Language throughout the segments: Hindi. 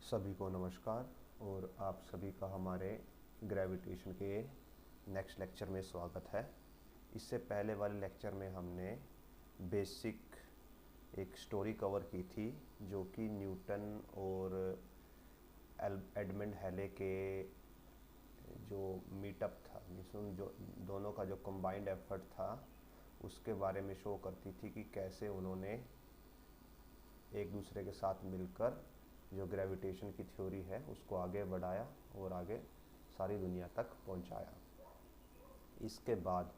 सभी को नमस्कार और आप सभी का हमारे ग्रेविटेशन के नेक्स्ट लेक्चर में स्वागत है। इससे पहले वाले लेक्चर में हमने बेसिक एक स्टोरी कवर की थी जो कि न्यूटन और एडमंड हैले के जो मीटअप था, जो दोनों का जो कंबाइंड एफर्ट था उसके बारे में शो करती थी कि कैसे उन्होंने एक दूसरे के साथ मिलकर जो ग्रेविटेशन की थ्योरी है उसको आगे बढ़ाया और आगे सारी दुनिया तक पहुंचाया। इसके बाद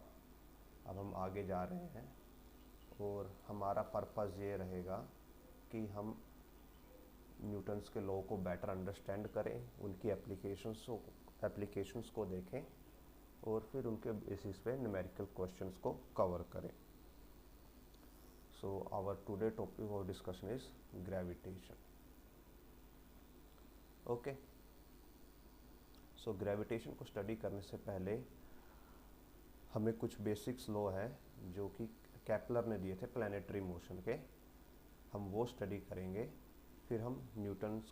अब हम आगे जा रहे हैं और हमारा पर्पज़ ये रहेगा कि हम न्यूटन्स के लॉ को बेटर अंडरस्टैंड करें, उनकी एप्लीकेशंस को देखें और फिर उनके बेसिस पे न्यूमेरिकल क्वेश्चंस को कवर करें। So our today topic of discussion is gravitation. Okay, so gravitation को स्टडी करने से पहले हमें कुछ बेसिक्स लॉ है जो कि केपलर ने दिए थे प्लैनेटरी मोशन के, हम वो स्टडी करेंगे। फिर हम न्यूटन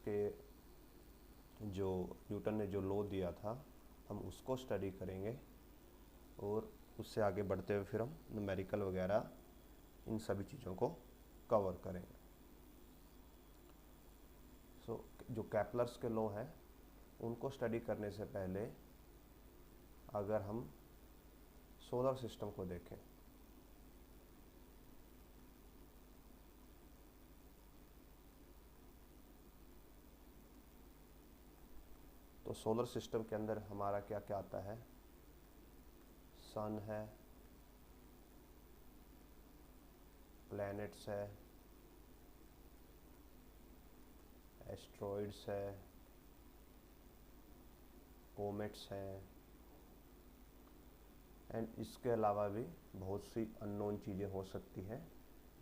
ने जो लॉ दिया था हम उसको स्टडी करेंगे और उससे आगे बढ़ते हुए फिर हम न्यूमेरिकल वगैरह इन सभी चीज़ों को कवर करेंगे। सो जो केपलर्स के लॉ हैं उनको स्टडी करने से पहले अगर हम सोलर सिस्टम को देखें तो सोलर सिस्टम के अंदर हमारा क्या क्या आता है। सन है, प्लैनेट्स है, एस्ट्रॉइड्स है, कोमेट्स हैं एंड इसके अलावा भी बहुत सी अननोन चीज़ें हो सकती हैं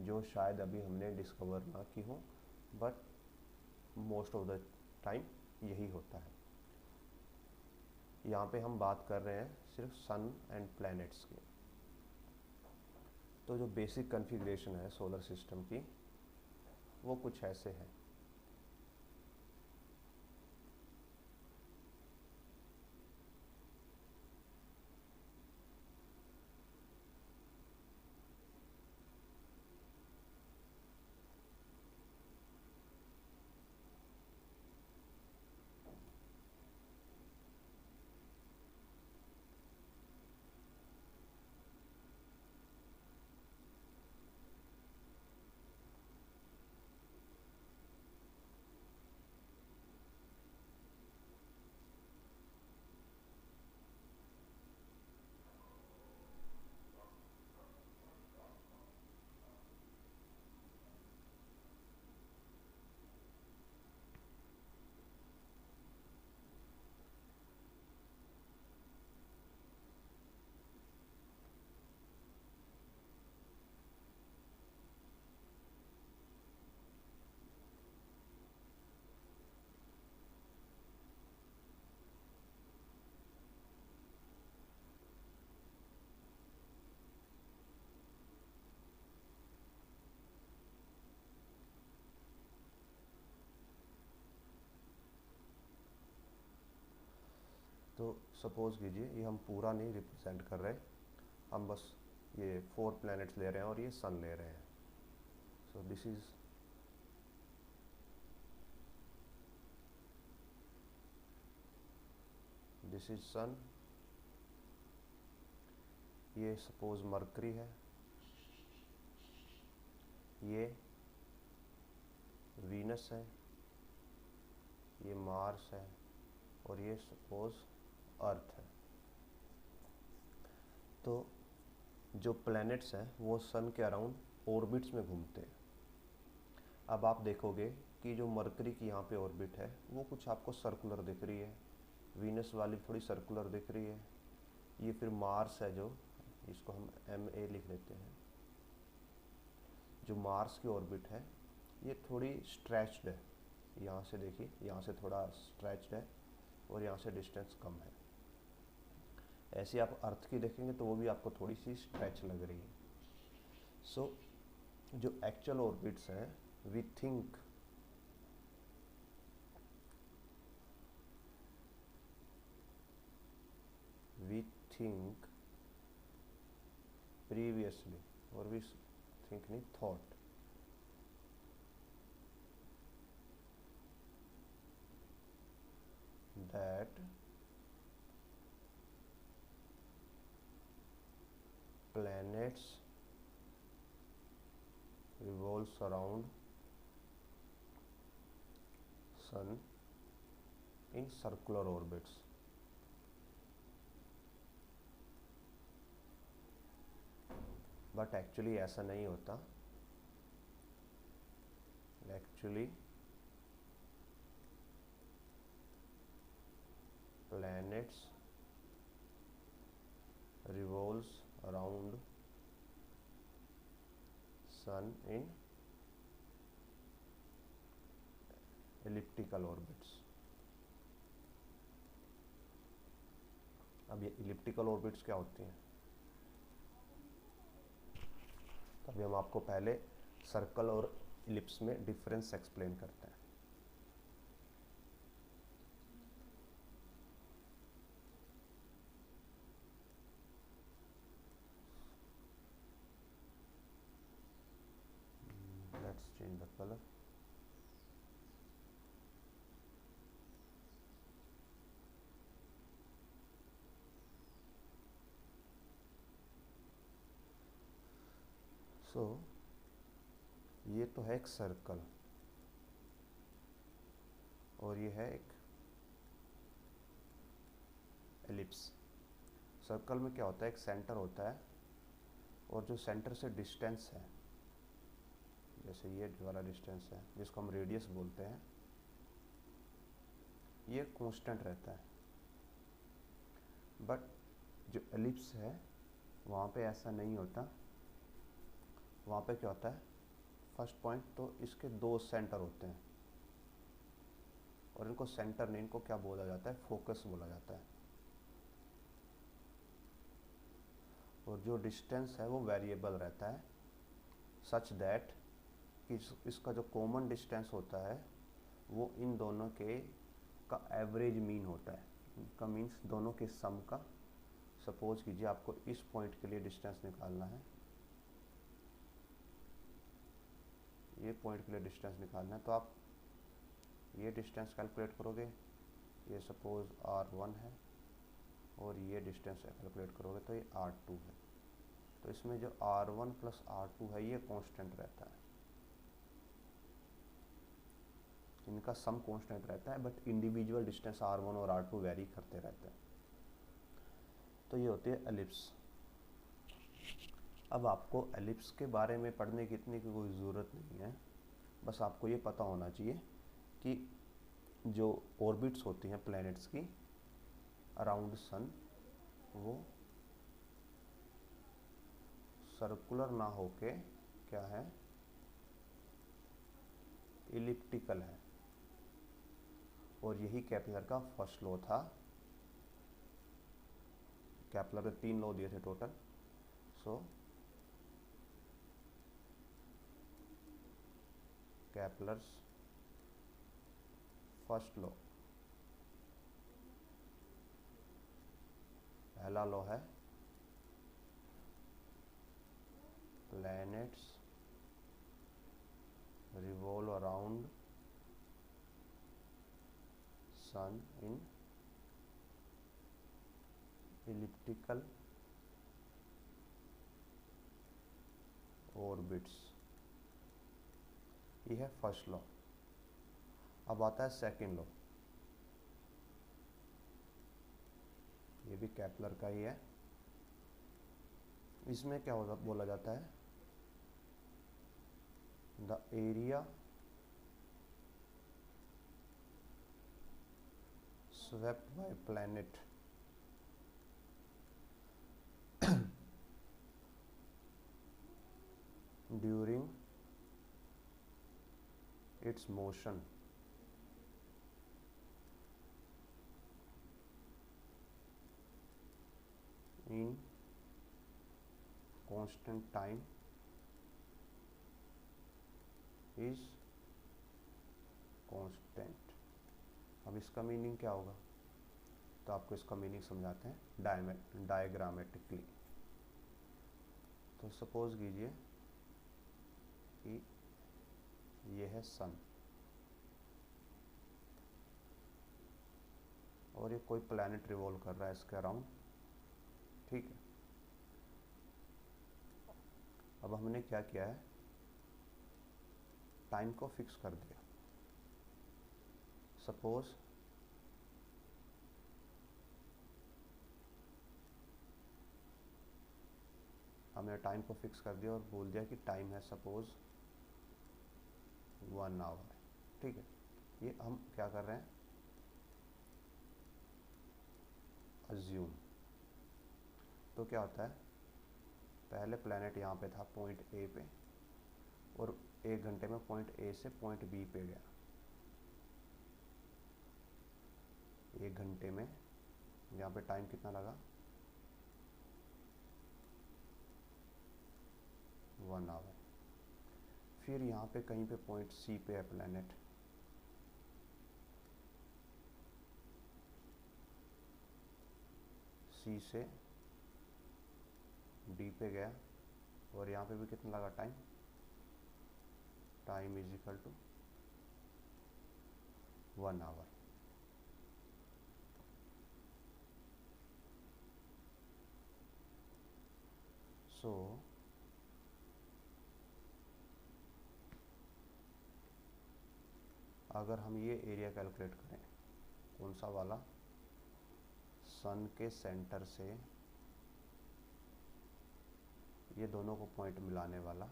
जो शायद अभी हमने डिस्कवर ना की हो, but most of the time यही होता है। यहाँ पे हम बात कर रहे हैं सिर्फ सन एंड प्लैनेट्स की। तो जो बेसिक कॉन्फ़िगरेशन है सोलर सिस्टम की वो कुछ ऐसे है। तो सपोज़ कीजिए ये हम पूरा नहीं रिप्रेजेंट कर रहे, हम बस ये 4 प्लैनेट्स ले रहे हैं और ये सन ले रहे हैं। सो दिस इज सन, ये सपोज मरकरी है, ये वीनस है, ये मार्स है और ये सपोज अर्थ है। तो जो प्लैनेट्स हैं वो सन के अराउंड ऑर्बिट्स में घूमते हैं। अब आप देखोगे कि जो मरकरी की यहाँ पे ऑर्बिट है वो कुछ आपको सर्कुलर दिख रही है, वीनस वाली थोड़ी सर्कुलर दिख रही है, ये फिर मार्स है जो इसको हम MA लिख लेते हैं। जो मार्स की ऑर्बिट है ये थोड़ी स्ट्रेच्ड है, यहाँ से देखिए यहाँ से थोड़ा स्ट्रेच्ड है और यहाँ से डिस्टेंस कम है। ऐसे आप अर्थ की देखेंगे तो वो भी आपको थोड़ी सी स्ट्रेच लग रही है। सो जो एक्चुअल ऑर्बिट्स हैं we think think previously, or we think नहीं, thought that planets revolves around sun in circular orbits. But actually ऐसा नहीं होता. Actually planets revolves around sun in elliptical orbits. अब ये इलिप्टिकल ऑर्बिट्स क्या होती हैं? तो अभी हम आपको पहले सर्कल और इलिप्स में डिफरेंस एक्सप्लेन करते हैं. Let's change the color. So ये तो है एक सर्कल और ये है एक एलिप्स. सर्कल में क्या होता है, एक सेंटर होता है और जो सेंटर से डिस्टेंस है, जैसे ये वाला डिस्टेंस है जिसको हम रेडियस बोलते हैं, ये कांस्टेंट रहता है. बट जो एलिप्स है वहाँ पे ऐसा नहीं होता. वहाँ पे क्या होता है, फर्स्ट पॉइंट तो इसके दो सेंटर होते हैं और इनको सेंटर नहीं, इनको क्या बोला जाता है, फोकस बोला जाता है. और जो डिस्टेंस है वो वेरिएबल रहता है, सच दैट कि इसका जो कॉमन डिस्टेंस होता है वो इन दोनों के का एवरेज मीन होता है. इनका मीन्स दोनों के सम का. सपोज कीजिए आपको इस पॉइंट के लिए डिस्टेंस निकालना है, ये पॉइंट के लिए डिस्टेंस निकालना है, तो आप ये डिस्टेंस कैलकुलेट करोगे, ये सपोज r1 है, और ये डिस्टेंस कैलकुलेट करोगे तो ये r2 है. तो इसमें जो r1 प्लस r2 है ये कांस्टेंट रहता है, इनका सम कांस्टेंट रहता है, बट इंडिविजुअल डिस्टेंस r1 और r2 वेरी करते रहते हैं. तो ये होती है एलिप्स. अब आपको एलिप्स के बारे में पढ़ने की इतनी की कोई ज़रूरत नहीं है, बस आपको ये पता होना चाहिए कि जो ऑर्बिट्स होती हैं प्लैनेट्स की अराउंड सन, वो सर्कुलर ना होके क्या है, इलिप्टिकल है. और यही केपलर का फर्स्ट लॉ था. केपलर के 3 लॉ दिए थे टोटल. सो केपलर्स फर्स्ट लॉ, पहला लॉ है planets revolve around sun in elliptical orbits. ये है फर्स्ट लॉ. अब आता है सेकंड लॉ, ये भी केपलर का ही है. इसमें क्या होता बोला जाता है, the area swept by planet during its motion in constant time is constant. अब इसका मीनिंग क्या होगा, तो आपको इसका मीनिंग समझाते हैं डायग्रामेटिकली। तो सपोज कीजिए कि ये है सन और ये कोई प्लैनेट रिवॉल्व कर रहा है इसके अराउंड, ठीक है। अब हमने क्या किया है, टाइम को फिक्स कर दिया। सपोज हमने टाइम को फिक्स कर दिया और बोल दिया कि टाइम है सपोज 1 आवर, ठीक है। ये हम क्या कर रहे हैं, अज्यूम। तो क्या होता है, पहले प्लैनेट यहाँ पे था पॉइंट ए पे और 1 घंटे में पॉइंट ए से पॉइंट बी पे गया। 1 घंटे में यहाँ पे टाइम कितना लगा, 1 आवर। फिर यहाँ पे कहीं पे पॉइंट सी पे है प्लैनेट, सी से डी पे गया और यहाँ पे भी कितना लगा time, time is equal to 1 hour. So अगर हम ये एरिया कैलकुलेट करें, कौन सा वाला, सन के सेंटर से ये दोनों को पॉइंट मिलाने वाला,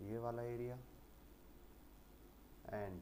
ये वाला एरिया एंड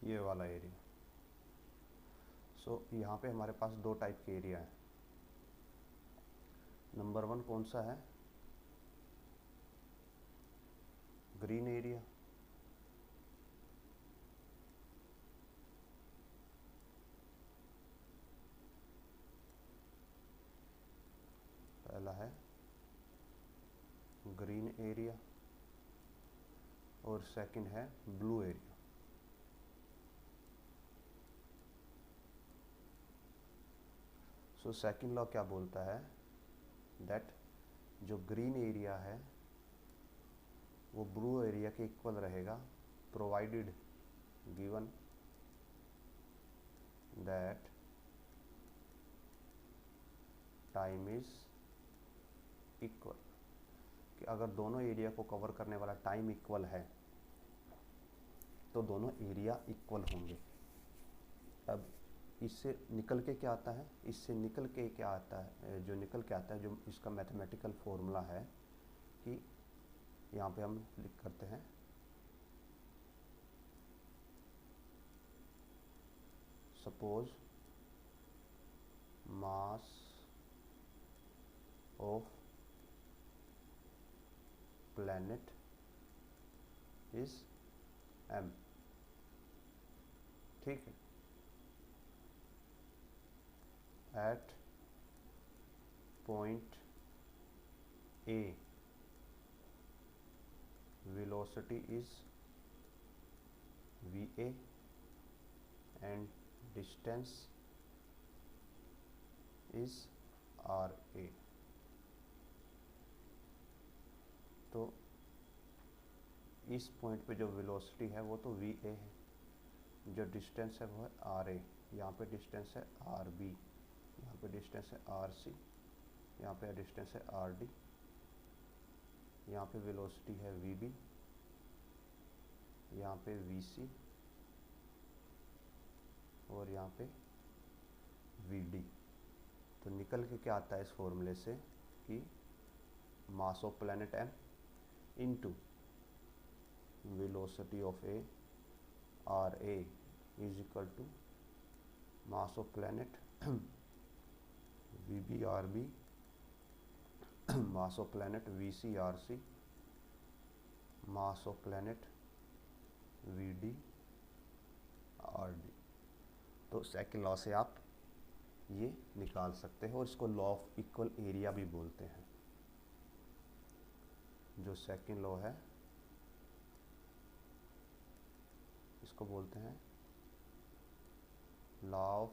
ये वाला एरिया। सो यहाँ पे हमारे पास 2 टाइप के एरिया हैं। नंबर 1 कौन सा है, ग्रीन एरिया, पहला है ग्रीन एरिया और सेकंड है blue area. So second law क्या बोलता है, दैट जो ग्रीन एरिया है वो ब्लू एरिया के इक्वल रहेगा, provided given that time is equal, कि अगर दोनों एरिया को कवर करने वाला टाइम इक्वल है तो दोनों एरिया इक्वल होंगे। अब इससे निकल के क्या आता है, इससे निकल के क्या आता है, जो निकल के आता है, जो इसका मैथमेटिकल फॉर्मूला है कि यहाँ पे हम लिख करते हैं suppose mass of planet is m, ठीक है। At point A velocity is va and distance is ra। तो इस पॉइंट पे जो वेलोसिटी है वो तो वी ए है, जो डिस्टेंस है वो है आर ए, यहाँ पे डिस्टेंस है आर बी, यहाँ पे डिस्टेंस है आर सी, यहाँ पे डिस्टेंस है आर डी, यहाँ पे वेलोसिटी है वी बी, यहाँ पे वी सी और यहाँ पे वी डी। तो निकल के क्या आता है इस फॉर्मूले से कि mass of planet m into velocity of A R A is equal to mass of planet V B R B mass of planet V C R C mass of planet V D R D. तो सेकंड लॉ से आप ये निकाल सकते हैं और इसको लॉ ऑफ इक्वल एरिया भी बोलते हैं। जो सेकंड लॉ है इसको बोलते हैं लॉ ऑफ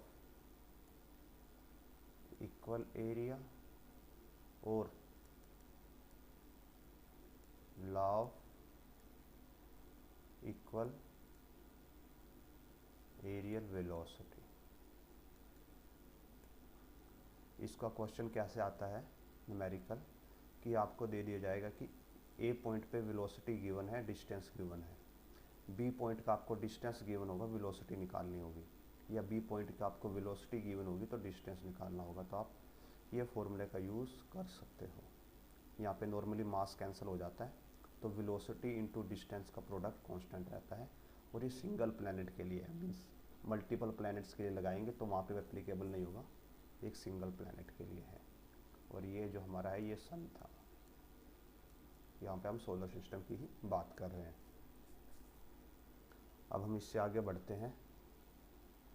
इक्वल एरिया और law of equal areal velocity. इसका क्वेश्चन कैसे आता है न्यूमेरिकल कि आपको दे दिया जाएगा कि ए पॉइंट पे वेलोसिटी गिवन है, डिस्टेंस गिवन है, बी पॉइंट का आपको डिस्टेंस गिवन होगा, वेलोसिटी निकालनी होगी, या बी पॉइंट का आपको वेलोसिटी गिवन होगी तो डिस्टेंस निकालना होगा। तो आप ये फॉर्मूले का यूज़ कर सकते हो। यहाँ पे नॉर्मली मास कैंसिल हो जाता है तो वेलोसिटी इनटू डिस्टेंस का प्रोडक्ट कांस्टेंट रहता है, और ये सिंगल प्लैनेट के लिए है, मीन्स मल्टीपल प्लैनेट्स के लिए लगाएंगे तो वहाँ पे एप्लीकेबल नहीं होगा, एक सिंगल प्लैनेट के लिए है। और ये जो हमारा है ये सन था, यहाँ पे हम सोलर सिस्टम की ही बात कर रहे हैं। अब हम इससे आगे बढ़ते हैं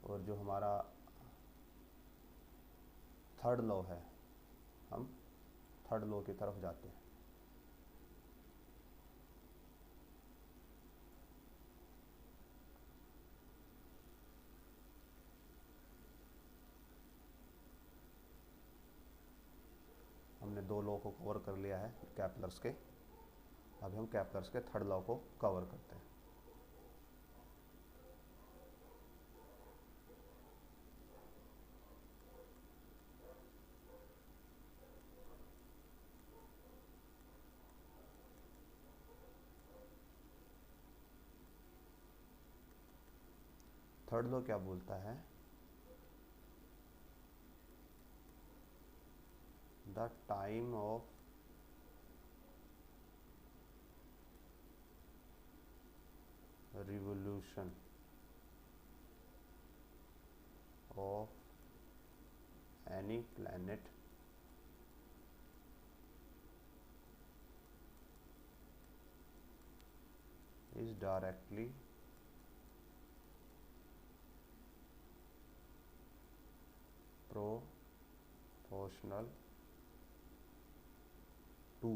और जो हमारा थर्ड लॉ है, हम थर्ड लॉ की तरफ जाते हैं। हमने दो लॉ को कवर कर लिया है कैपलर्स के, अभी हम कैपलर्स के थर्ड लॉ को कवर करते हैं। थर्ड लॉ क्या बोलता है, the time of revolution of any planet is directly proportional to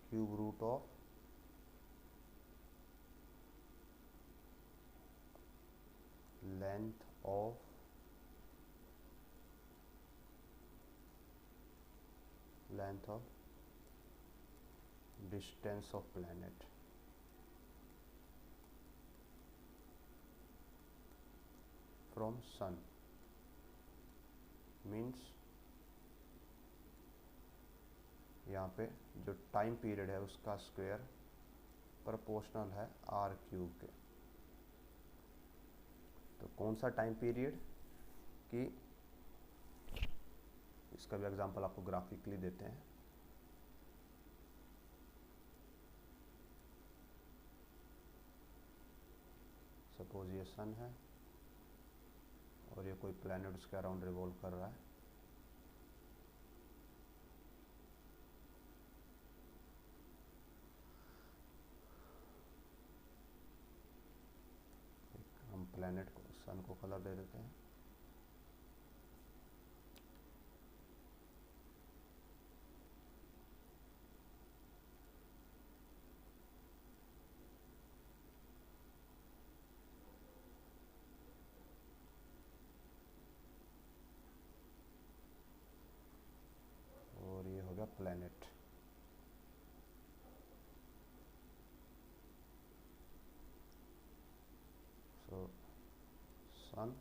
cube root of length of distance of planet from sun, means यहाँ पे जो टाइम पीरियड है उसका स्क्वायर प्रोपोर्शनल है आर क्यूब के। तो कौन सा टाइम पीरियड कि इसका भी एग्जांपल आपको ग्राफिकली देते हैं। सपोज ये सन है और ये कोई प्लैनेट उसके अराउंड रिवॉल्व कर रहा है, हम प्लैनेट को सन को कलर दे देते हैं। planet. So sun,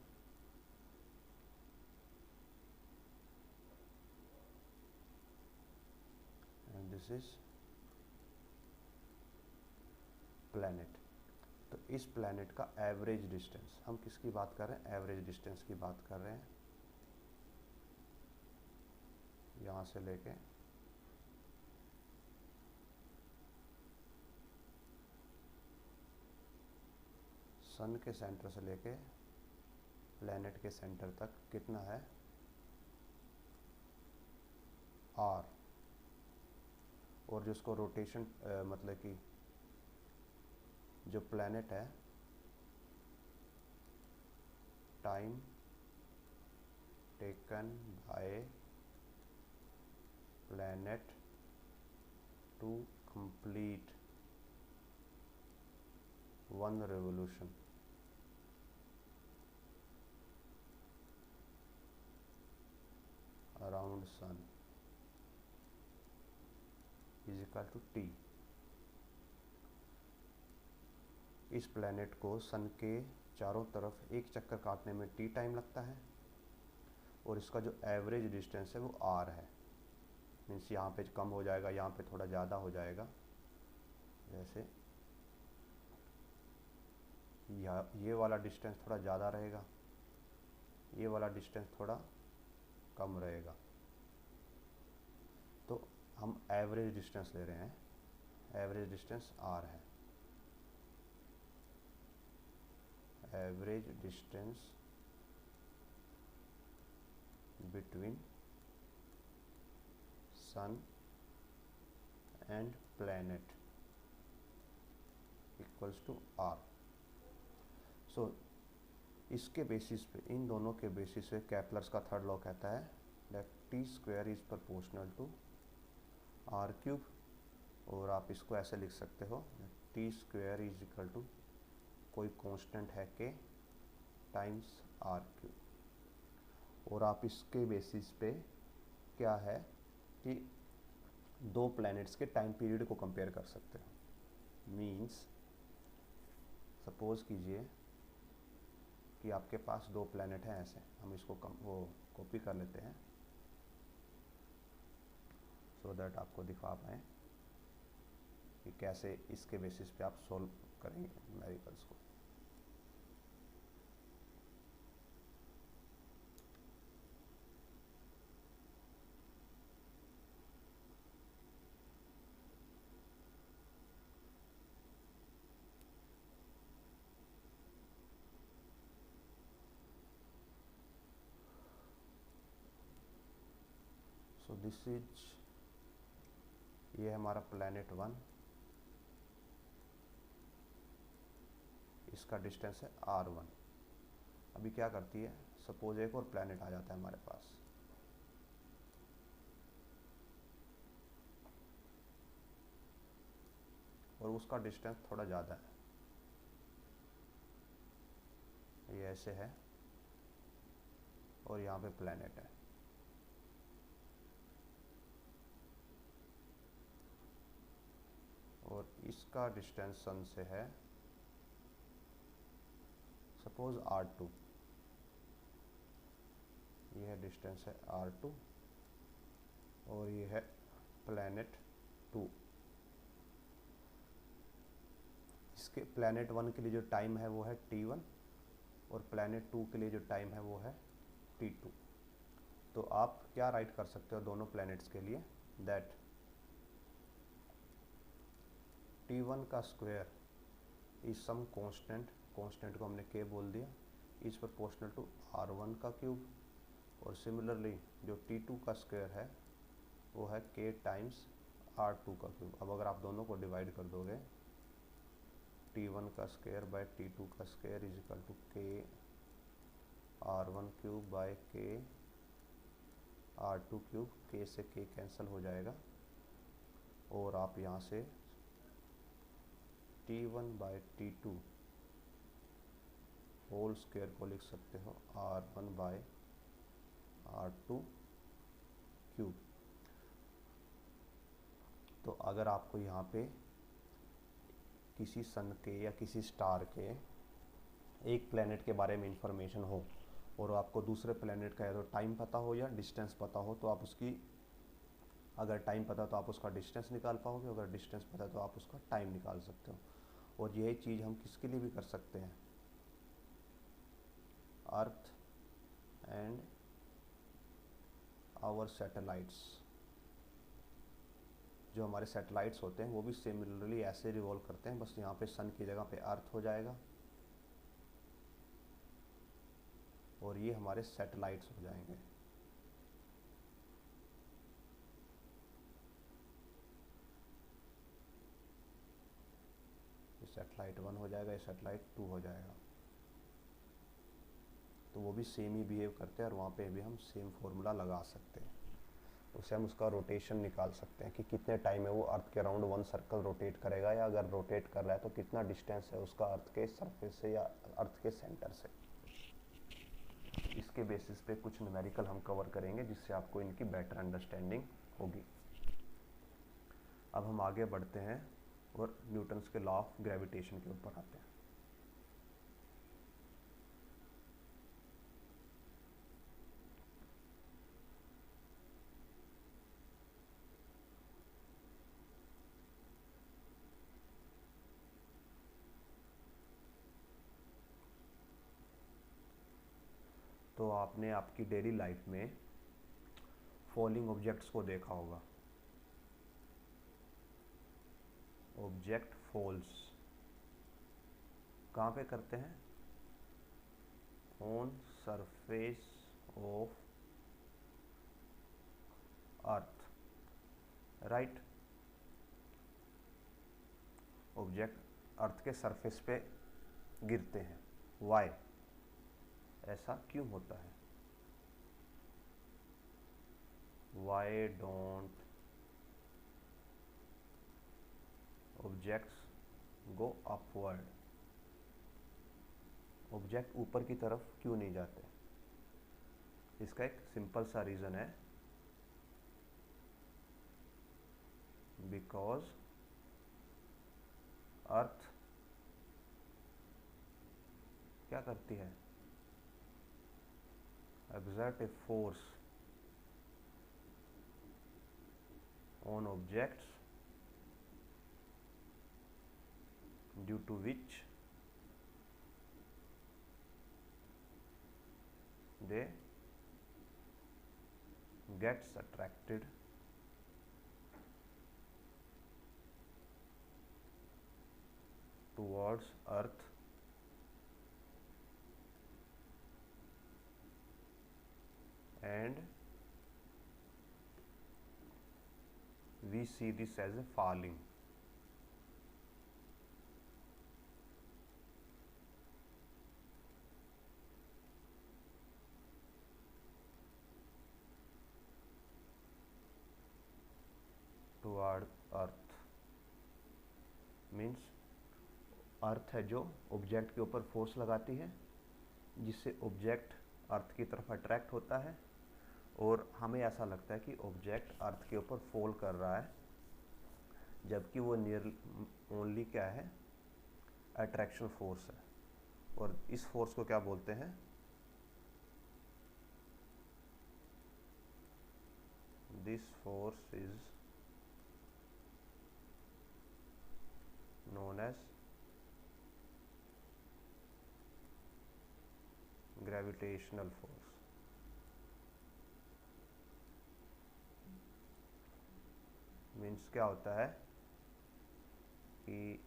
and this is planet. तो इस planet का एवरेज डिस्टेंस, हम किसकी बात कर रहे हैं? एवरेज डिस्टेंस की बात कर रहे हैं, यहाँ से लेके सन के सेंटर से लेके प्लैनेट के सेंटर तक कितना है? आर। और जिसको रोटेशन मतलब कि जो प्लैनेट है, time taken by planet to complete one revolution around sun is equal to T. इस प्लैनेट को सन के चारों तरफ एक चक्कर काटने में टी टाइम लगता है, और इसका जो एवरेज डिस्टेंस है वो आर है। मीन्स यहाँ पे कम हो जाएगा, यहाँ पे थोड़ा ज़्यादा हो जाएगा। जैसे ये वाला डिस्टेंस थोड़ा ज़्यादा रहेगा, ये वाला डिस्टेंस थोड़ा कम रहेगा। तो हम एवरेज डिस्टेंस ले रहे हैं, एवरेज डिस्टेंस आर है। Average distance between sun and planet equals to R. So इसके बेसिस पे, इन दोनों के बेसिस पे केपलर्स का थर्ड लॉ कहता है that T square is proportional to R cube. और आप इसको ऐसे लिख सकते हो, T square is equal to कोई कांस्टेंट है के टाइम्स आर क्यूब। और आप इसके बेसिस पे क्या है कि दो प्लैनेट्स के टाइम पीरियड को कंपेयर कर सकते हो। मीन्स सपोज कीजिए कि आपके पास दो प्लैनेट हैं, ऐसे हम इसको वो कॉपी कर लेते हैं सो दैट आपको दिखा पाएँ कि कैसे इसके बेसिस पे आप सॉल्व करेंगे न्यूमेरिकल्स को। सो दिस इज, ये है हमारा प्लैनेट 1, इसका डिस्टेंस है r1। अभी क्या करती है, सपोज एक और प्लैनेट आ जाता है हमारे पास, और उसका डिस्टेंस थोड़ा ज़्यादा है, ये ऐसे है, और यहाँ पे प्लैनेट है। और इसका डिस्टेंस सन से है सपोज r2, ये है डिस्टेंस है r2, और ये है प्लैनेट 2। इसके प्लैनेट 1 के लिए जो टाइम है वो है t1, और प्लैनेट 2 के लिए जो टाइम है वो है t2। तो आप क्या राइट कर सकते हो दोनों प्लैनेट्स के लिए, दैट t1 का square is some constant, constant को हमने k बोल दिया, इज प्रोपोर्शनल टू r1 का क्यूब। और सिमिलरली जो t2 का स्क्वायर है वो है k टाइम्स r2 का क्यूब। अब अगर आप दोनों को डिवाइड कर दोगे, t1 का स्क्वायर बाय t2 का square is equal to k r1 cube by k r2 cube, k से k कैंसिल हो जाएगा, और आप यहाँ से t1 bye t2 whole square को लिख सकते हो r1 बाय r2 क्यूब। तो अगर आपको यहाँ पे किसी सन के या किसी स्टार के एक प्लेनेट के बारे में इंफॉर्मेशन हो और आपको दूसरे प्लेनेट का या तो टाइम पता हो या डिस्टेंस पता हो, तो आप उसकी, अगर टाइम पता तो आप उसका डिस्टेंस निकाल पाओगे, अगर डिस्टेंस पता तो आप उसका टाइम निकाल सकते हो। और यही चीज़ हम किसके लिए भी कर सकते हैं, अर्थ एंड आवर सैटेलाइट्स। जो हमारे सैटेलाइट्स होते हैं वो भी सिमिलरली ऐसे रिवॉल्व करते हैं, बस यहाँ पे सन की जगह पे अर्थ हो जाएगा और ये हमारे सैटेलाइट्स हो जाएंगे। ये सैटेलाइट 1 हो जाएगा, ये सैटेलाइट 2 हो जाएगा। तो वो भी सेम ही बिहेव करते हैं और वहाँ पे भी हम सेम फॉर्मूला लगा सकते हैं। उससे हम उसका रोटेशन निकाल सकते हैं कि कितने टाइम में वो अर्थ के अराउंड 1 सर्कल रोटेट करेगा, या अगर रोटेट कर रहा है तो कितना डिस्टेंस है उसका अर्थ के सरफेस से या अर्थ के सेंटर से। इसके बेसिस पे कुछ न्यूमेरिकल हम कवर करेंगे जिससे आपको इनकी बेटर अंडरस्टैंडिंग होगी। अब हम आगे बढ़ते हैं और न्यूटन्स के लॉ ऑफ ग्रेविटेशन के ऊपर आते हैं। तो आपने आपकी डेली लाइफ में फॉलिंग ऑब्जेक्ट्स को देखा होगा। ऑब्जेक्ट फॉल्स कहाँ पे करते हैं, on surface of earth, right. Object earth के सरफेस पे गिरते हैं, वाई, ऐसा क्यों होता है? Why don't objects go upward, object ऊपर की तरफ क्यों नहीं जाते? इसका एक सिंपल सा रीज़न है, बिकॉज अर्थ क्या करती है, exert a force on objects due to which they gets attracted towards earth and we see this as a falling. Toward earth means अर्थ है जो ऑब्जेक्ट के ऊपर फोर्स लगाती है, जिससे ऑब्जेक्ट अर्थ की तरफ अट्रैक्ट होता है और हमें ऐसा लगता है कि ऑब्जेक्ट अर्थ के ऊपर फॉल कर रहा है, जबकि वो नियर ओनली क्या है, अट्रैक्शन फोर्स है। और इस फोर्स को क्या बोलते हैं, this force is known as gravitational force. Means क्या होता है कि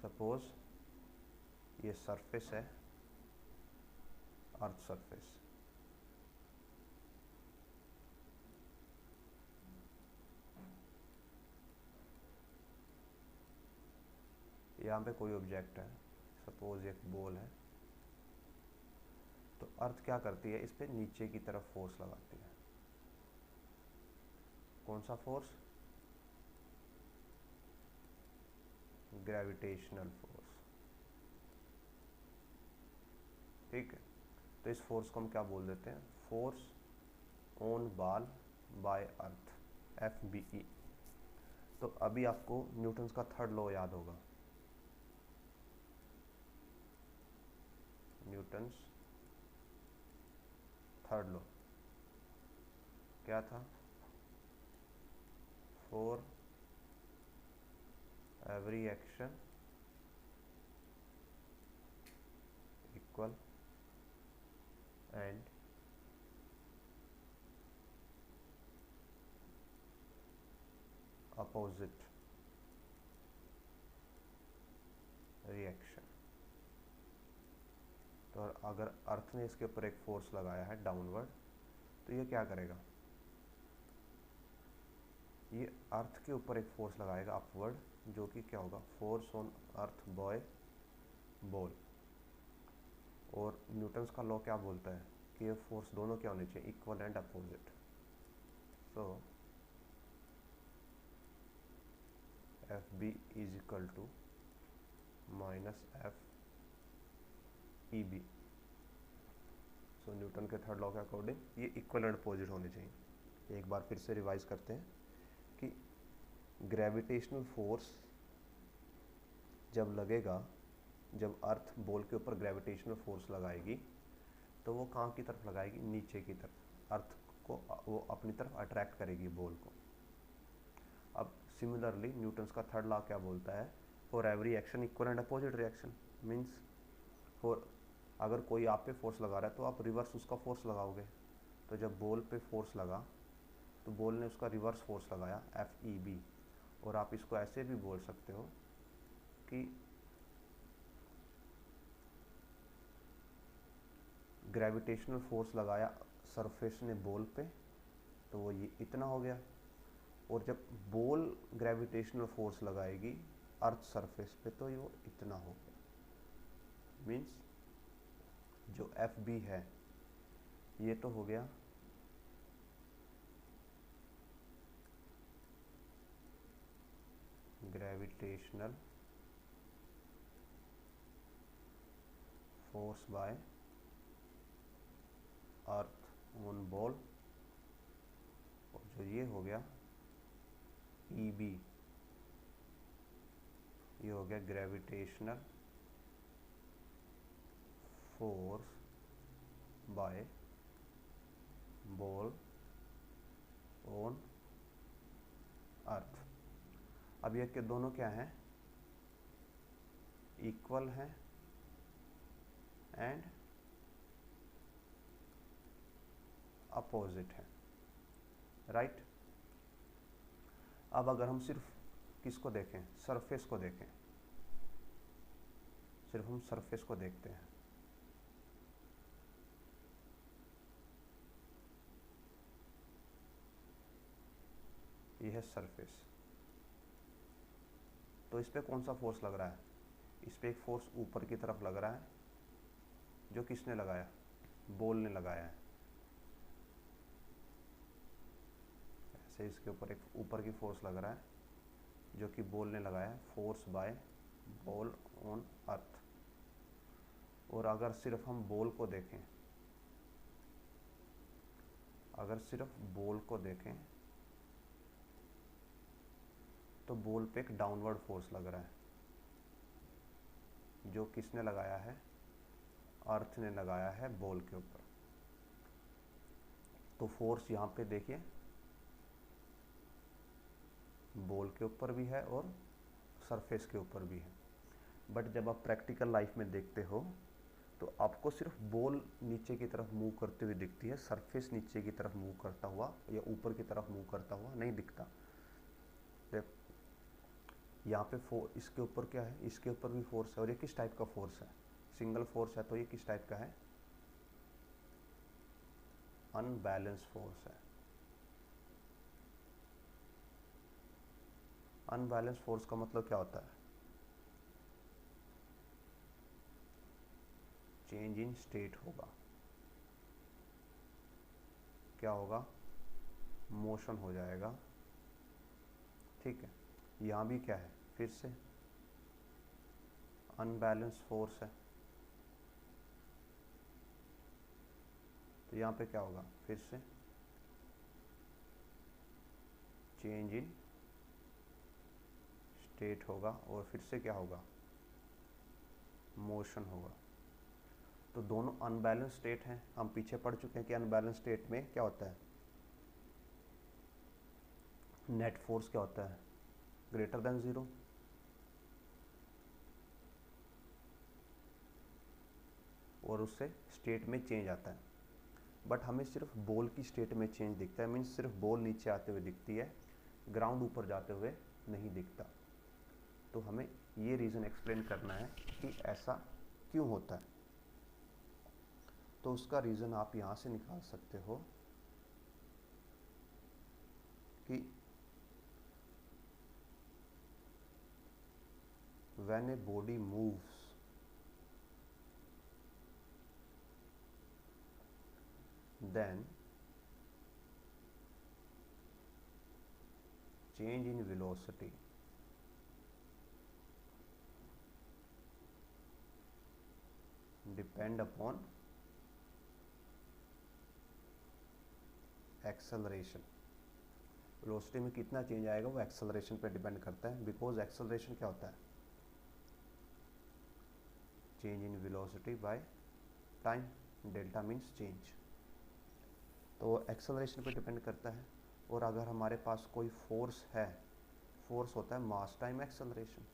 सपोज ये सरफेस है, अर्थ सरफेस, यहाँ पे कोई ऑब्जेक्ट है, सपोज एक बॉल है, तो अर्थ क्या करती है, इस पे नीचे की तरफ फोर्स लगाती है। कौन सा फोर्स, ग्रेविटेशनल फोर्स, ठीक है। तो इस फोर्स को हम क्या बोल देते हैं, force on ball by earth. FBE। तो अभी आपको न्यूटन्स का थर्ड लॉ याद होगा, न्यूटन्स थर्ड लॉ क्या था? For every action equal and opposite reaction. तो अगर अर्थ ने इसके ऊपर एक फोर्स लगाया है डाउनवर्ड, तो ये क्या करेगा? ये अर्थ के ऊपर एक फोर्स लगाएगा अपवर्ड, जो कि क्या होगा? Force on earth by ball. और न्यूटन्स का लॉ क्या बोलता है कि ये फोर्स दोनों क्या होने चाहिए? Equal and opposite. So F B is equal to minus F E B. So Newton के थर्ड लॉ के अकॉर्डिंग ये इक्वल एंड अपोजिट होने चाहिए। एक बार फिर से रिवाइज करते हैं कि ग्रेविटेशनल फोर्स जब लगेगा, जब अर्थ बॉल के ऊपर ग्रेविटेशनल फोर्स लगाएगी, तो वो कहाँ की तरफ लगाएगी? नीचे की तरफ। अर्थ को वो अपनी तरफ अट्रैक्ट करेगी बॉल को। अब सिमिलरली न्यूटन्स का थर्ड लॉ क्या बोलता है? For every action equal and opposite reaction. Means for अगर कोई आप पे फोर्स लगा रहा है तो आप रिवर्स उसका फोर्स लगाओगे। तो जब बॉल पे फोर्स लगा तो बॉल ने उसका रिवर्स फोर्स लगाया FEB। और आप इसको ऐसे भी बोल सकते हो कि ग्रेविटेशनल फोर्स लगाया सरफेस ने बॉल पे, तो वो ये इतना हो गया। और जब बॉल ग्रेविटेशनल फोर्स लगाएगी अर्थ सरफेस पे, तो वो इतना हो गया। मीन्स जो FB है ये तो हो गया gravitational force by earth on ball. और जो ये हो गया EB, ये हो गया gravitational force by ball on earth. अब ये के दोनों क्या हैं? इक्वल हैं एंड अपोजिट है, राइट। अब अगर हम सिर्फ किसको देखें? सरफेस को देखें। सिर्फ हम सरफेस को देखते हैं। ये है सरफेस। तो इस पे कौन सा फोर्स लग रहा है? इस पे एक फोर्स ऊपर की तरफ लग रहा है, जो किसने लगाया? बॉल ने लगाया है। ऐसे इसके ऊपर एक ऊपर की फोर्स लग रहा है, जो कि बॉल ने लगाया है। Force by ball on earth. और अगर सिर्फ हम बॉल को देखें, अगर सिर्फ बॉल को देखें, तो बॉल पे एक डाउनवर्ड फोर्स लग रहा है, जो किसने लगाया है? अर्थ ने लगाया है बॉल के ऊपर। तो फोर्स यहाँ पे देखिए बॉल के ऊपर भी है और सरफेस के ऊपर भी है। बट जब आप प्रैक्टिकल लाइफ में देखते हो तो आपको सिर्फ बॉल नीचे की तरफ मूव करते हुए दिखती है, सरफेस नीचे की तरफ मूव करता हुआ या ऊपर की तरफ मूव करता हुआ नहीं दिखता। यहाँ पे इसके ऊपर क्या है? इसके ऊपर भी फोर्स है। और ये किस टाइप का फोर्स है? सिंगल फोर्स है। तो ये किस टाइप का है? अनबैलेंस फोर्स है। अनबैलेंस फोर्स का मतलब क्या होता है? चेंज इन स्टेट होगा। क्या होगा? मोशन हो जाएगा। ठीक है। यहाँ भी क्या है? फिर से अनबैलेंस फोर्स है। तो यहाँ पे क्या होगा? फिर से चेंज इन स्टेट होगा और फिर से क्या होगा, मोशन होगा। तो दोनों अनबैलेंस स्टेट हैं, हम पीछे पढ़ चुके हैं कि अनबैलेंस स्टेट में क्या होता है, नेट फोर्स क्या होता है, ग्रेटर देन ज़ीरो। और उससे स्टेट में चेंज आता है। बट हमें सिर्फ बॉल की स्टेट में चेंज दिखता है, मीन्स सिर्फ बॉल नीचे आते हुए दिखती है, ग्राउंड ऊपर जाते हुए नहीं दिखता। तो हमें ये रीज़न एक्सप्लेन करना है कि ऐसा क्यों होता है। तो उसका रीज़न आप यहाँ से निकाल सकते हो कि when a body moves, then change in velocity depend upon acceleration। Velocity में कितना चेंज आएगा वो एक्सेलरेशन पे डिपेंड करता है, बिकॉज एक्सेलरेशन क्या होता है, change in velocity by time, delta means change. तो वो एक्सेलरेशन पे डिपेंड करता है। और अगर हमारे पास कोई फोर्स है, फोर्स होता है मास टाइम एक्सेलरेशन,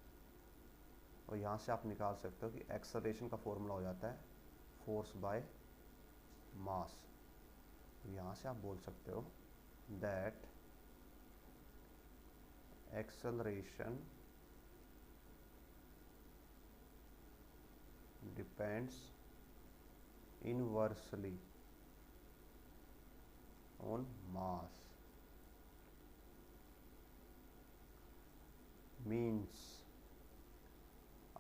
और यहाँ से आप निकाल सकते हो कि एक्सेलरेशन का फॉर्मूला हो जाता है फोर्स बाय मास। तो यहाँ से आप बोल सकते हो that acceleration depends inversely on mass, means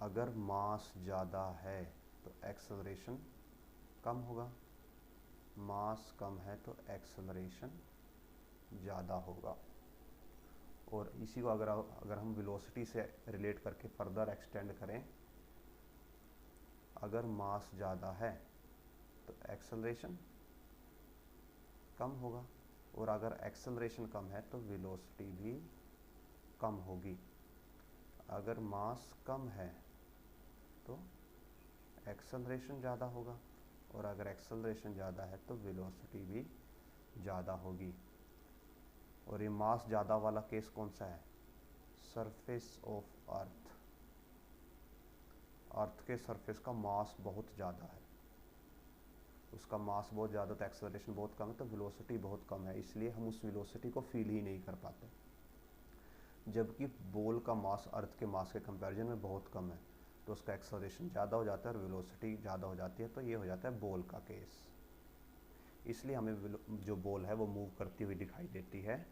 अगर मास ज़्यादा है तो एक्सेलरेशन कम होगा, मास कम है तो एक्सेलरेशन ज़्यादा होगा। और इसी को अगर हम वेलोसिटी से रिलेट करके फर्दर एक्सटेंड करें, अगर मास ज़्यादा है तो एक्सेलरेशन कम होगा, और अगर एक्सेलरेशन कम है तो वेलोसिटी भी कम होगी। अगर मास कम है तो एक्सेलरेशन ज़्यादा होगा, और अगर एक्सेलरेशन ज़्यादा है तो वेलोसिटी भी ज़्यादा होगी। और ये मास ज़्यादा वाला केस कौन सा है, सरफेस ऑफ अर्थ। अर्थ के सरफेस का मास बहुत ज़्यादा है, उसका मास बहुत ज़्यादा तो एक्सेलरेशन बहुत कम है, तो वेलोसिटी बहुत कम है, इसलिए हम उस वेलोसिटी को फील ही नहीं कर पाते। जबकि बॉल का मास अर्थ के मास के कंपैरिजन में बहुत कम है, तो उसका एक्सेलरेशन ज़्यादा हो जाता है और वेलोसिटी ज़्यादा हो जाती है। तो ये हो जाता है बॉल का केस। इसलिए हमें जो बॉल है वो मूव करती हुई दिखाई देती है,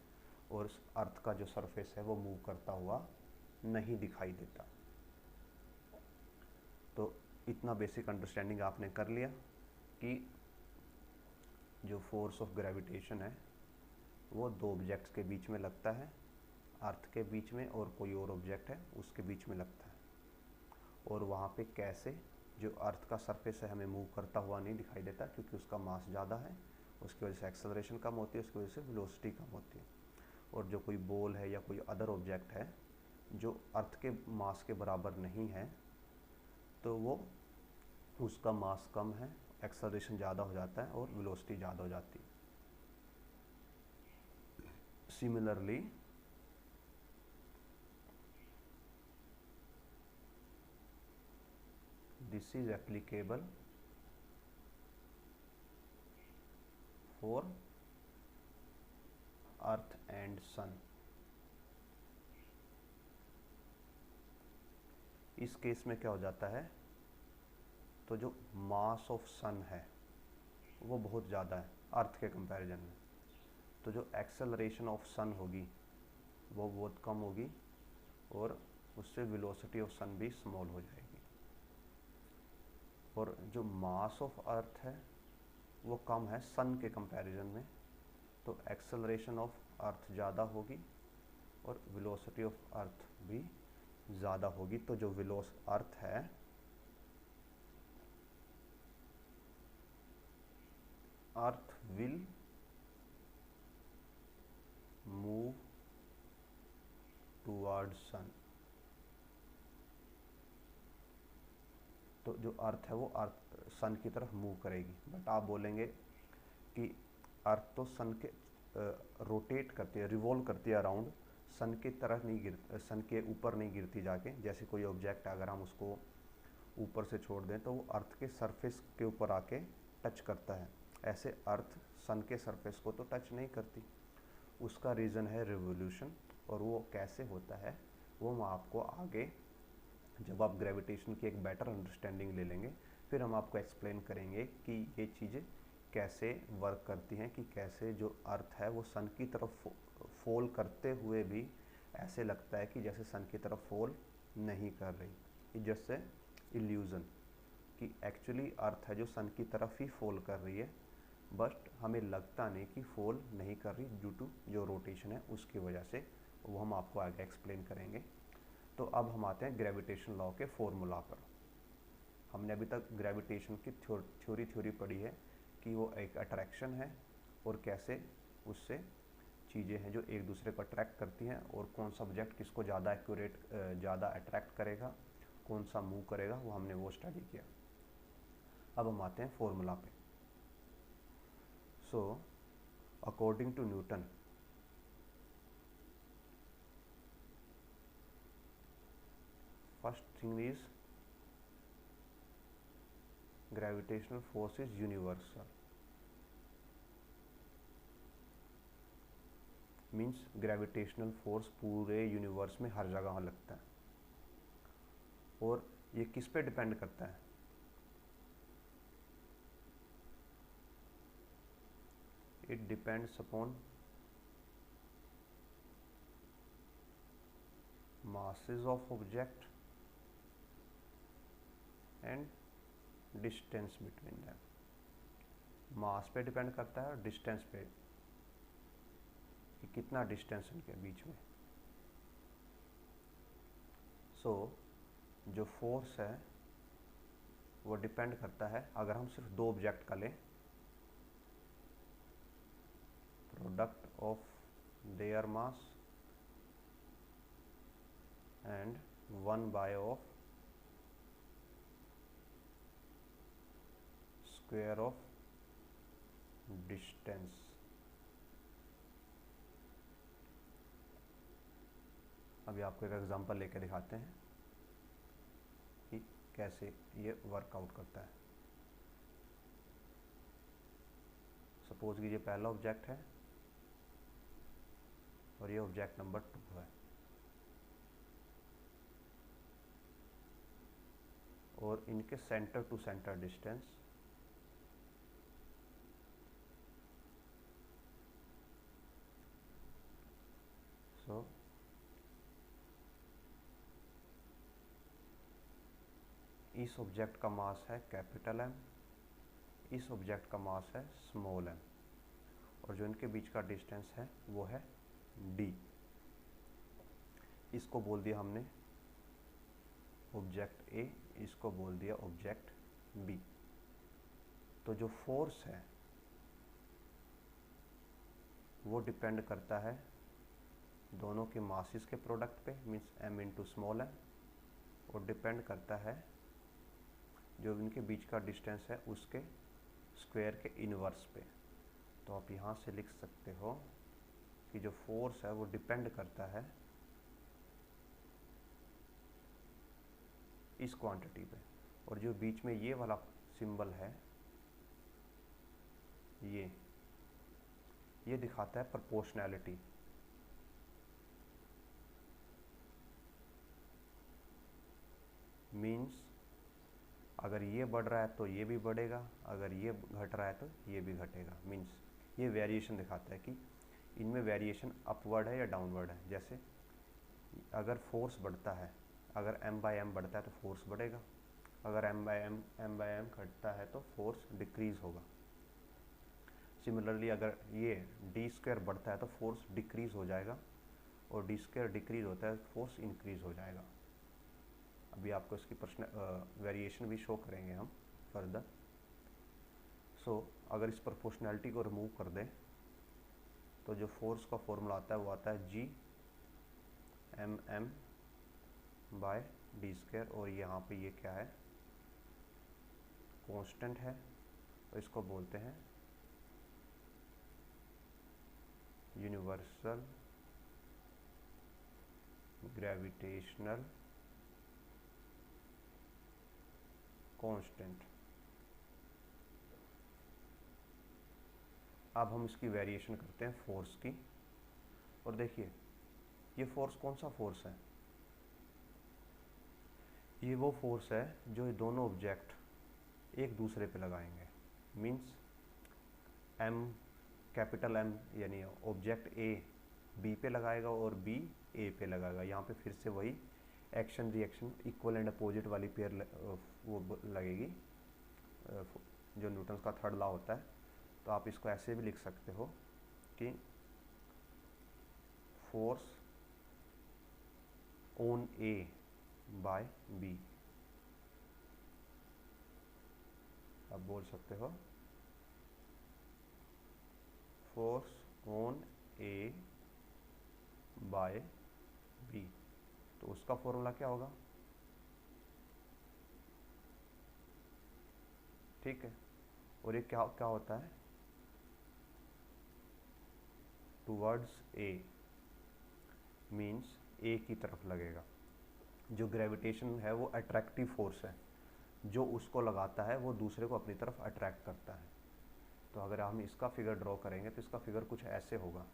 और अर्थ का जो सरफेस है वो मूव करता हुआ नहीं दिखाई देता। तो इतना बेसिक अंडरस्टैंडिंग आपने कर लिया कि जो फोर्स ऑफ ग्रेविटेशन है वो दो ऑब्जेक्ट्स के बीच में लगता है, अर्थ के बीच में और कोई और ऑब्जेक्ट है उसके बीच में लगता है। और वहाँ पे कैसे जो अर्थ का सरफेस है हमें मूव करता हुआ नहीं दिखाई देता, क्योंकि उसका मास ज़्यादा है, उसकी वजह से एक्सेलरेशन कम होती है, उसकी वजह से वेलोसिटी कम होती है। और जो कोई बॉल है या कोई अदर ऑब्जेक्ट है जो अर्थ के मास के बराबर नहीं है, तो वो उसका मास कम है, एक्सेलरेशन ज़्यादा हो जाता है और वेलोसिटी ज़्यादा हो जाती है। Similarly this is applicable for earth and sun। इस केस में क्या हो जाता है, तो जो मास ऑफ सन है वो बहुत ज़्यादा है अर्थ के कंपैरिजन में, तो जो एक्सेलरेशन ऑफ सन होगी वो बहुत कम होगी, और उससे वेलोसिटी ऑफ सन भी स्मॉल हो जाएगी। और जो मास ऑफ अर्थ है वो कम है सन के कंपैरिजन में, तो एक्सेलरेशन ऑफ अर्थ ज़्यादा होगी और वेलोसिटी ऑफ अर्थ भी ज़्यादा होगी। तो जो अर्थ है अर्थ विल मूव टूवर्ड सन। तो जो अर्थ है वो अर्थ सन की तरफ मूव करेगी। बट आप बोलेंगे कि अर्थ तो सन के रोटेट करती है, रिवॉल्व करती है अराउंड, सन की तरफ नहीं गिर, सन के ऊपर नहीं गिरती जाके। जैसे कोई ऑब्जेक्ट अगर हम उसको ऊपर से छोड़ दें तो वो अर्थ के सरफेस के ऊपर आके टच करता है, ऐसे अर्थ सन के सरफेस को तो टच नहीं करती। उसका रीज़न है रिवोल्यूशन, और वो कैसे होता है वो हम आपको आगे, जब आप ग्रेविटेशन की एक बेटर अंडरस्टैंडिंग ले लेंगे, फिर हम आपको एक्सप्लेन करेंगे कि ये चीज़ें कैसे वर्क करती हैं, कि कैसे जो अर्थ है वो सन की तरफ फॉल करते हुए भी ऐसे लगता है कि जैसे सन की तरफ फॉल नहीं कर रही। जैसे इल्यूज़न कि एक्चुअली अर्थ है जो सन की तरफ ही फॉल कर रही है, बट हमें लगता नहीं कि फॉल नहीं कर रही ड्यू टू जो रोटेशन है उसकी वजह से। वो हम आपको आगे एक्सप्लेन करेंगे। तो अब हम आते हैं ग्रेविटेशन लॉ के फॉर्मूला पर। हमने अभी तक ग्रेविटेशन की थ्योरी पढ़ी है कि वो एक अट्रैक्शन है, और कैसे उससे चीज़ें हैं जो एक दूसरे को अट्रैक्ट करती हैं, और कौन सा ऑब्जेक्ट किसको ज़्यादा एक्यूरेट, ज़्यादा अट्रैक्ट करेगा, कौन सा मूव करेगा, वो हमने वो स्टडी किया। अब हम आते हैं फॉर्मूला पे। So according to Newton, first thing is gravitational force is universal, means gravitational force पूरे यूनिवर्स में हर जगह लगता है। और ये किस पे डिपेंड करता है? It depends upon masses of object and distance between them. Mass पे डिपेंड करता है और डिस्टेंस पे, कि कितना डिस्टेंस उनके बीच में। सो जो फोर्स है वो डिपेंड करता है, अगर हम सिर्फ दो ऑब्जेक्ट का लें, product of their mass and 1/, of square of distance. अभी आपको एक एग्जांपल लेके दिखाते हैं कि कैसे ये वर्कआउट करता है। सपोज कीजिए पहला ऑब्जेक्ट है और ये ऑब्जेक्ट नंबर 2 है, और इनके सेंटर टू सेंटर डिस्टेंस इस ऑब्जेक्ट का मास है कैपिटल M, इस ऑब्जेक्ट का मास है स्मॉल m, और जो इनके बीच का डिस्टेंस है वो है d। इसको बोल दिया हमने ऑब्जेक्ट A, इसको बोल दिया ऑब्जेक्ट B। तो जो फोर्स है वो डिपेंड करता है दोनों के मासेस के प्रोडक्ट पे, means m into small m, और डिपेंड करता है जो इनके बीच का डिस्टेंस है उसके स्क्वायर के इनवर्स पे। तो आप यहाँ से लिख सकते हो कि जो फोर्स है वो डिपेंड करता है इस क्वांटिटी पे, और जो बीच में ये वाला सिंबल है ये दिखाता है प्रोपोर्शनैलिटी। मीन्स अगर ये बढ़ रहा है तो ये भी बढ़ेगा, अगर ये घट रहा है तो ये भी घटेगा। मीन्स ये वेरिएशन दिखाता है कि इनमें वेरिएशन अपवर्ड है या डाउनवर्ड है। जैसे अगर फोर्स बढ़ता है, अगर m/m बढ़ता है तो फोर्स बढ़ेगा, अगर m/m घटता है तो फोर्स डिक्रीज होगा। सिमिलरली अगर ये d² बढ़ता है तो फोर्स डिक्रीज हो जाएगा, और d² डिक्रीज होता है तो फोर्स इंक्रीज हो जाएगा। अभी आपको इसकी वेरिएशन भी शो करेंगे हम फर्दर। सो अगर इस प्रोपोर्शनैलिटी को रिमूव कर दें तो जो फोर्स का फॉर्मूला आता है वो आता है M M by D square, और यहाँ पे ये क्या है, कांस्टेंट है, और इसको बोलते हैं यूनिवर्सल ग्रेविटेशनल कांस्टेंट। अब हम इसकी वेरिएशन करते हैं फोर्स की, और देखिए ये फोर्स कौन सा फोर्स है, ये वो फोर्स है जो ये दोनों ऑब्जेक्ट एक दूसरे पे लगाएंगे। मींस एम, कैपिटल एम यानी ऑब्जेक्ट ए बी पे लगाएगा और बी ए पे लगाएगा। यहाँ पे फिर से वही action reaction equal and opposite वाली पेयर वो लगेगी, जो न्यूटन का थर्ड लॉ होता है। तो आप इसको ऐसे भी लिख सकते हो कि force on A by B. आप बोल सकते हो force on A by B. तो उसका फॉर्मूला क्या होगा, ठीक है। और ये क्या क्या होता है, टुवर्ड्स ए मीन्स ए की तरफ लगेगा। जो ग्रेविटेशन है वो अट्रैक्टिव फोर्स है, जो उसको लगाता है वो दूसरे को अपनी तरफ अट्रैक्ट करता है। तो अगर हम इसका फिगर ड्रॉ करेंगे तो इसका फिगर कुछ ऐसे होगा।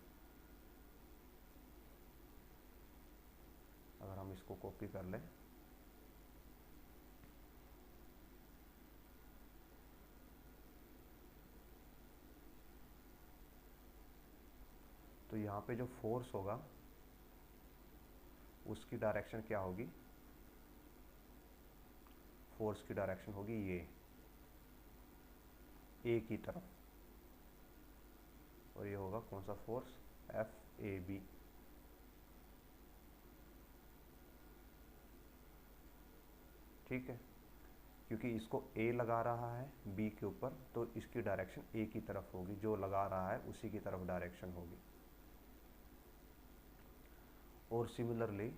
अगर हम इसको कॉपी कर लें, तो यहाँ पे जो फोर्स होगा उसकी डायरेक्शन क्या होगी, फोर्स की डायरेक्शन होगी ये ए की तरफ, और ये होगा कौन सा फोर्स, एफ ए बी। ठीक है, क्योंकि इसको ए लगा रहा है बी के ऊपर, तो इसकी डायरेक्शन ए की तरफ होगी, जो लगा रहा है उसी की तरफ डायरेक्शन होगी। और सिमिलरली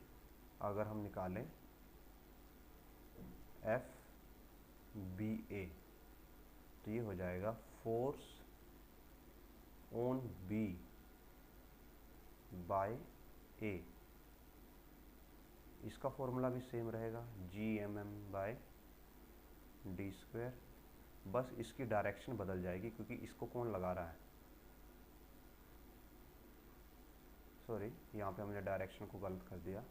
अगर हम निकालें एफ बी ए, तो ये हो जाएगा force on B by A. इसका फॉर्मूला भी सेम रहेगा, G M M by D square. बस इसकी डायरेक्शन बदल जाएगी, क्योंकि इसको कौन लगा रहा है, सॉरी यहाँ पे हमने डायरेक्शन को गलत कर दिया।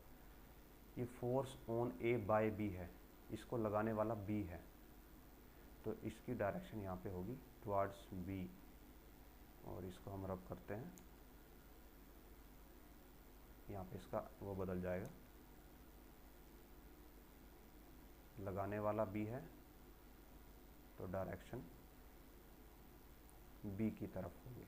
ये force on A by B है, इसको लगाने वाला बी है, तो इसकी डायरेक्शन यहाँ पे होगी टुवर्ड्स बी। और इसको हम रब करते हैं, यहाँ पे इसका वो बदल जाएगा, लगाने वाला बी है तो डायरेक्शन बी की तरफ होगी।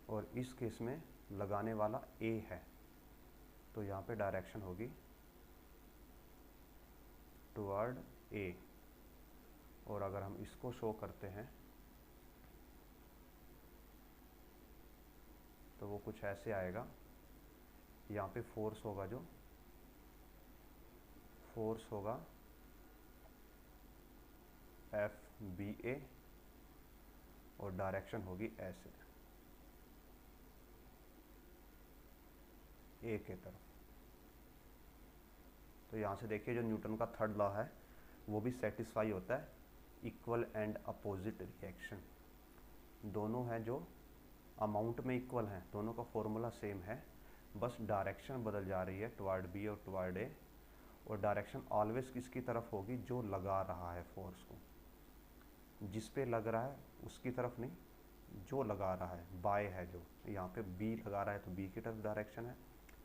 और इस केस में लगाने वाला ए है, तो यहाँ पे डायरेक्शन होगी टुवर्ड ए। और अगर हम इसको शो करते हैं तो वो कुछ ऐसे आएगा, यहाँ पे फोर्स होगा, जो फोर्स होगा एफ बी ए, और डायरेक्शन होगी ऐसे ए के तरफ। तो यहाँ से देखिए जो न्यूटन का थर्ड लॉ है वो भी सेटिस्फाई होता है, इक्वल एंड अपोजिट रिएक्शन। दोनों हैं जो अमाउंट में इक्वल हैं, दोनों का फॉर्मूला सेम है, बस डायरेक्शन बदल जा रही है टुवर्ड बी और टुवर्ड ए। और डायरेक्शन ऑलवेज किसकी तरफ होगी, जो लगा रहा है फोर्स को, जिस पे लग रहा है उसकी तरफ नहीं, जो लगा रहा है, बाय है जो, यहाँ पे बी लगा रहा है तो बी की तरफ डायरेक्शन है,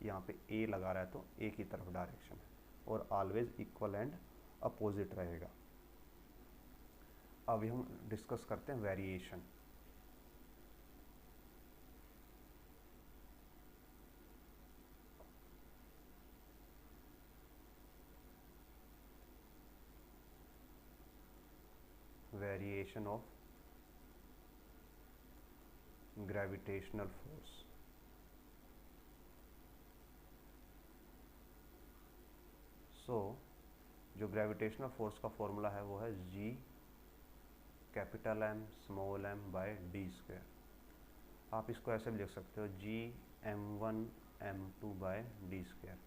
यहाँ पे ए लगा रहा है तो ए की तरफ डायरेक्शन है, और ऑलवेज इक्वल एंड अपोजिट रहेगा। अभी हम डिस्कस करते हैं variation. Variation of gravitational force. So जो ग्रेविटेशनल फोर्स का फॉर्मूला है वो है G capital M small m by D square. आप इसको ऐसे भी लिख सकते हो G m1 m2 by D square.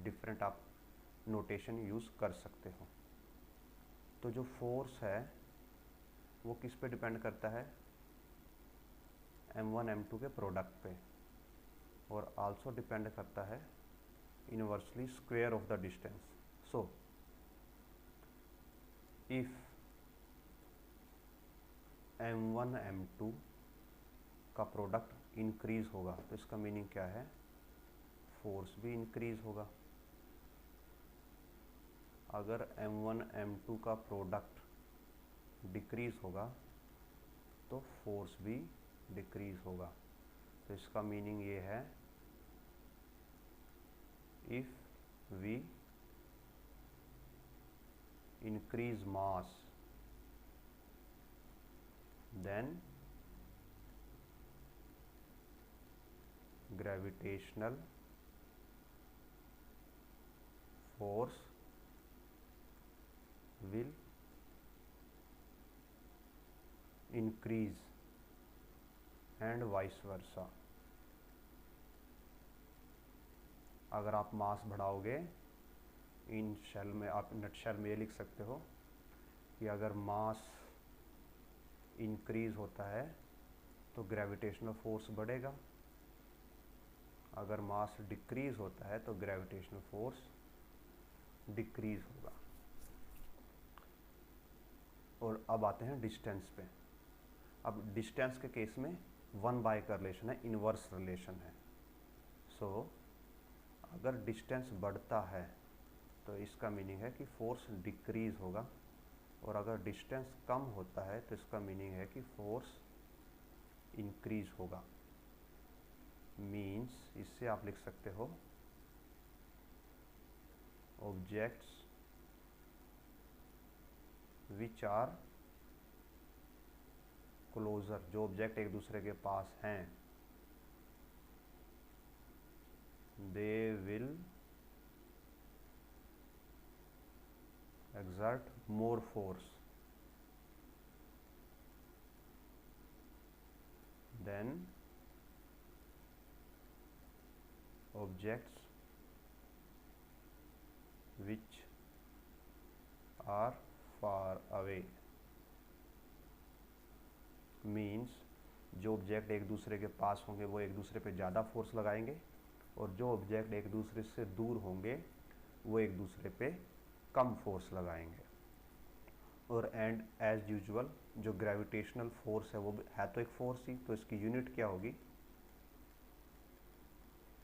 Different आप नोटेशन यूज़ कर सकते हो। तो जो फोर्स है वो किस पे डिपेंड करता है, m1 m2 के प्रोडक्ट पे, और आल्सो डिपेंड करता है inversely square of the distance. So if m1 m2 का प्रोडक्ट इंक्रीज होगा तो इसका मीनिंग क्या है, फोर्स भी इंक्रीज होगा। अगर m1 m2 का प्रोडक्ट डिक्रीज होगा तो फोर्स भी डिक्रीज होगा। तो इसका मीनिंग ये है, if we increase mass then gravitational force will increase and vice versa। अगर आप मास बढ़ाओगे, इन शेल में आप नटशेल में ये लिख सकते हो कि अगर मास इंक्रीज होता है तो ग्रेविटेशनल फोर्स बढ़ेगा, अगर मास डिक्रीज होता है तो ग्रेविटेशनल फोर्स डिक्रीज होगा। और अब आते हैं डिस्टेंस पे। अब डिस्टेंस के केस में 1/, का रिलेशन है, इनवर्स रिलेशन है। सो अगर डिस्टेंस बढ़ता है तो इसका मीनिंग है कि फोर्स डिक्रीज होगा, और अगर डिस्टेंस कम होता है तो इसका मीनिंग है कि फोर्स इंक्रीज होगा। मीन्स इससे आप लिख सकते हो ऑब्जेक्ट्स विच आर क्लोजर, जो ऑब्जेक्ट एक दूसरे के पास हैं, they will exert more force than objects which are far away। Means जो ऑब्जेक्ट एक दूसरे के पास होंगे वो एक दूसरे पे ज़्यादा फोर्स लगाएंगे, और जो ऑब्जेक्ट एक दूसरे से दूर होंगे वो एक दूसरे पे कम फोर्स लगाएंगे। और एंड एज यूजुअल जो ग्रेविटेशनल फोर्स है वो है तो एक फोर्स ही, तो इसकी यूनिट क्या होगी,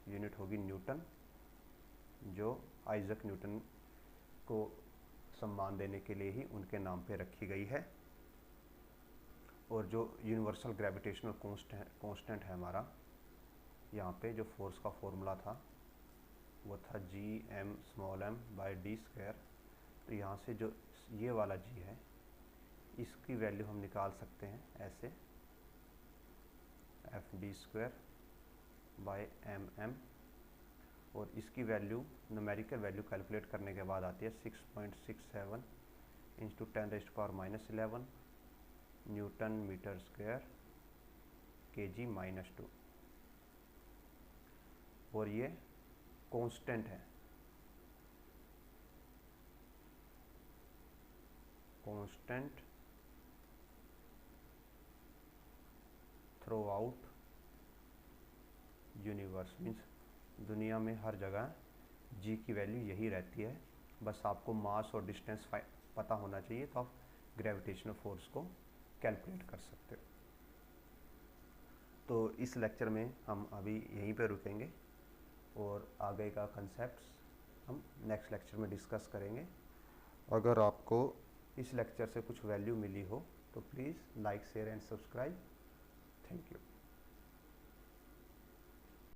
यूनिट होगी न्यूटन, जो आइजक न्यूटन को सम्मान देने के लिए ही उनके नाम पे रखी गई है। और जो यूनिवर्सल ग्रेविटेशनल कांस्टेंट है हमारा, यहाँ पे जो फोर्स का फॉर्मूला था वो था G m small m by D square. तो यहाँ से जो ये वाला G है इसकी वैल्यू हम निकाल सकते हैं ऐसे, F D square by mm, और इसकी वैल्यू न्यूमेरिकल वैल्यू कैलकुलेट करने के बाद आती है 6.67 into 10⁻⁻11 Newton metre square kg-2, और ये कांस्टेंट है, constant through out universe. Means दुनिया में हर जगह G की वैल्यू यही रहती है। बस आपको मास और डिस्टेंस पता होना चाहिए तो आप ग्रेविटेशनल फोर्स को कैलकुलेट कर सकते हो। तो इस लेक्चर में हम अभी यहीं पे रुकेंगे और आगे का कंसेप्ट्स हम नेक्स्ट लेक्चर में डिस्कस करेंगे। अगर आपको इस लेक्चर से कुछ वैल्यू मिली हो तो please like share and subscribe. Thank you.